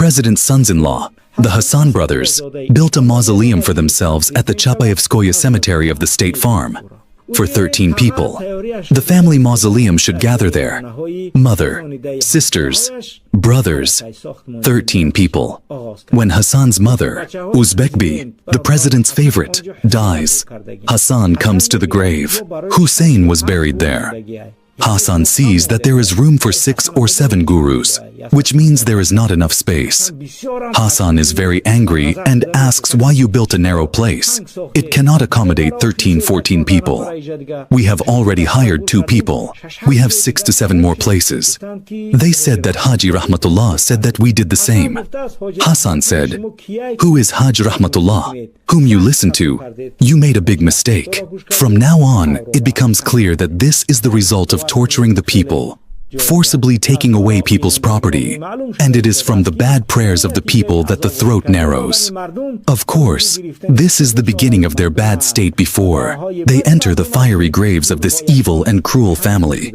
president's sons-in-law, the Hassan brothers, built a mausoleum for themselves at the chapay of Scoia cemetery of the state farm. For 13 people. The family mausoleum should gather there. Mother, sisters, brothers, 13 people. When Hassan's mother, Uzbekbe, the president's favorite, dies, Hassan comes to the grave. Hussein was buried there. Hassan sees that there is room for 6 or 7 gurus, which means there is not enough space. Hassan is very angry and asks why you built a narrow place. It cannot accommodate 13-14 people. We have already hired 2 people. We have 6 to 7 more places. They said that hajiramatola said that we did the same. Hassan said, "Who is hajiramatola? Whom you listen to? You made a big mistake. From now on, it becomes clear that this is the result of torturing the people, forcibly taking away people's property, and it is from the bad prayers of the people that the throat narrows. Of course, this is the beginning of their bad state before they enter the fiery graves of this evil and cruel family."